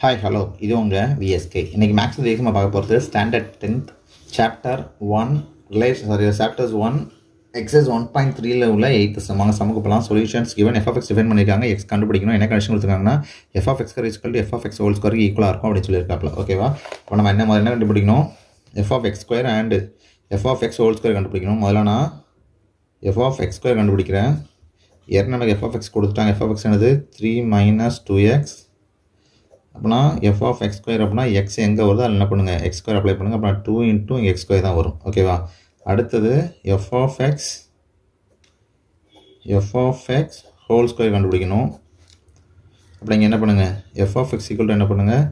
Hi hello இது உங்கள் VSK. இன்றைக்கி மேக்ஸ் தேசமாக பார்க்க போகிறது standard 10th chapter 1 chapters 1 exercise 1.3ல் உள்ள 8th சமுக்கு போகலாம். சொல்யூஷன்ஸ் கிவன் எஃப்எக்ஸ் டிஃபைன் பண்ணியிருக்காங்க. எக்ஸ் கண்டுபிடிக்கணும். என்ன கண்டிஷன் கொடுத்துருக்காங்கன்னா F X square F X whole square ஈக்குவலாக இருக்கும் அப்படின்னு சொல்லியிருக்காப்ல. ஓகேவா? இப்போ நம்ம என்ன கண்டுபிடிக்கணும்? F X square and F X whole square கண்டுபிடிக்கணும். முதல்ல நான் எஃப்எக்ஸ் ஸ்கொயர் கண்டுபிடிக்கிறேன். ஏற்கனவே நமக்கு எஃப்எக்ஸ் கொடுத்துட்டாங்க. எஃப்எக்ஸ் என்னது 3 - 2x அப்படின்னா எஃப் ஆஃப் எக்ஸ் ஸ்கொயர் அப்படின்னா எக்ஸ் எங்கே வருதோ அதில் என்ன பண்ணுங்கள், எக்ஸ் ஸ்கொயர் அப்ளை பண்ணுங்கள். அப்புறம் 2 × எக்ஸ் ஸ்கொயர் தான் வரும். ஓகேவா? அடுத்தது F of X whole square கண்டுபிடிக்கணும். அப்படி இங்கே என்ன பண்ணுங்கள், F of X equal to என்ன பண்ணுங்கள்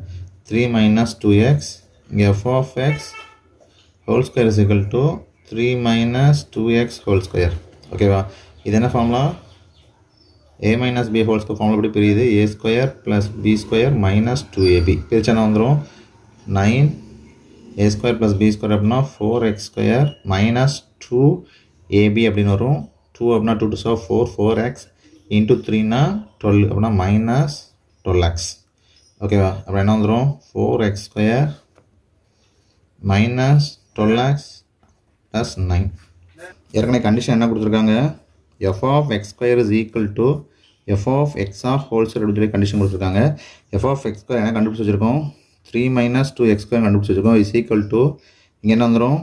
3 - 2x. இங்கே F of X whole square is equal to 3 - 2x whole square. ஓகேவா? இது என்ன formula? a - b whole square formula எப்படி பிரியுது? a square + b square - 2ab. பிரிச்சா வந்துடும் 9a ஸ்கொயர் + b ஸ்கொயர் அப்படின்னா 4x ஸ்கொயர் - 2ab அப்படின்னு வரும். 2 அப்படின்னா 2 2 4 4x × 3 12 அப்படின்னா -12x. ஓகேவா? அப்புறம் என்ன வந்துடும் 4x ஸ்கொயர் -12x + 9. ஏற்கனவே கண்டிஷன் என்ன கொடுத்துருக்காங்க? f of x square is equal to f of x of whole square அப்படின்னு சொல்லி கண்டிஷன் கொடுத்துருக்காங்க. f of x square என்ன கண்டுபிடிச்சி வச்சுருக்கோம்? 3 - 2x square கண்டுபிடிச்சி வச்சுருக்கோம். இஸ் ஈக்குவல் டு இங்கே என்ன வந்துடும்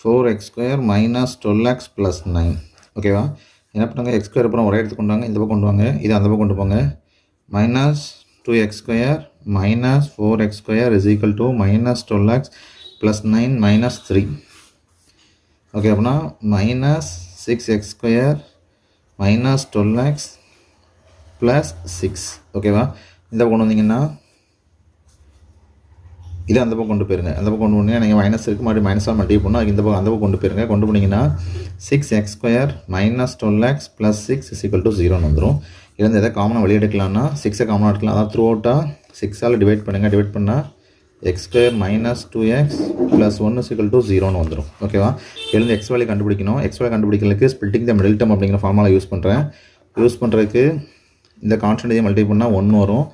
4x square -12x + 9. ஓகேவா? என்ன பண்ணுங்க, எக்ஸ் ஸ்கொயர் அப்புறம் ஒரே இடத்துக்கு கொண்டு வாங்க, இந்த பக்கம் கொண்டு வாங்க, இது அந்த பக்கம் கொண்டு போங்க. -2x square -4x square is equal to -12x + 9 - 3. Okay, அப்படின்னா -6x square -12x + 6. ஓகேவா? இந்த பக்கம் கொண்டு வந்தீங்கன்னா இது அந்த பக்கம் கொண்டு போயிருங்க. அந்த பக்கம் கொண்டு போனீங்கன்னா நீங்கள் மைனஸ் இருக்குது, மறுபடியும் மைனஸாக மல்டிப்ளை பண்ணால் இந்த பக்கம் அந்த பக்கம் கொண்டு போயிருங்க. கொண்டு போனீங்கன்னா 6x square -12x + 6 is equal to 0 வந்துடும். இதுலேருந்து எதாவது காமனாக வெளியே எடுக்கலாம்னா 6 காமனாக எடுக்கலாம். அதாவது த்ரூ அவுட்டாக 6ஆல் டிவைட் பண்ணுங்கள். டிவைட் பண்ணால் x square -2x + 1 is equal to 0 வந்துடும். ஓகேவா? இதுலேருந்து எக்ஸ் வேல்யூ கண்டுபிடிக்கணும். எக்ஸ் வேல்யூ கண்டுபிடிக்கிறதுக்கு ஸ்பிளிட்டிங் த மிடில் டேர்ம் அப்படிங்கிற ஃபார்முலா யூஸ் பண்ணுறதுக்கு இந்த கான்ஸ்டன்ட் இதை மல்டிப்ளை பண்ணால் 1 வரும்.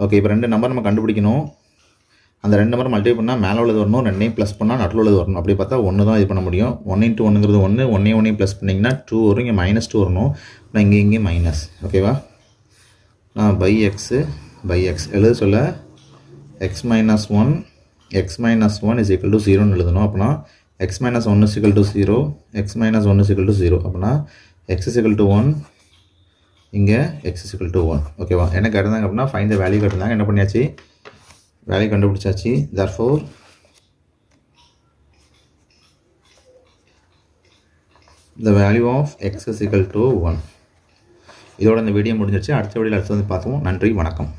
ஓகே, இப்போ 2 நம்பர் நம்ம கண்டுபிடிக்கணும். அந்த 2 நம்பர் மல்டிப்ளை பண்ணால் மேலே உள்ளது வரணும், 2ஐயும் ப்ளஸ் பண்ணால் நடுவில் உள்ளது வரணும். அப்படி பார்த்தா 1 தான் இது பண்ண முடியும். 1 × 1ங்கிறது 1, 1ஐயும் ப்ளஸ் பண்ணிங்கன்னா 2 வரும். இங்கே -2 வரணும். நான் இங்கே மைனஸ். ஓகேவா? நான் பை எக்ஸ் எழுத சொல்ல x - 1 is equal to 0 எழுதணும். அப்படின்னா x - 1 is equal to 0, x - 1 is equal to 0. அப்படின்னா x is equal to 1, இங்கே x is equal to 1. ஓகேவா? என்ன கேட்டிருந்தாங்க அப்படின்னா ஃபைண்ட் த வேல்யூ கேட்டிருந்தாங்க. என்ன பண்ணியாச்சு? வேல்யூ கண்டுபிடிச்சாச்சு. therefore the value of x is equal to 1. இதோட இந்த வீடியோ முடிஞ்சிருச்சு. அடுத்த வீடியோவில் அடுத்து வந்து பார்த்துவோம். நன்றி, வணக்கம்.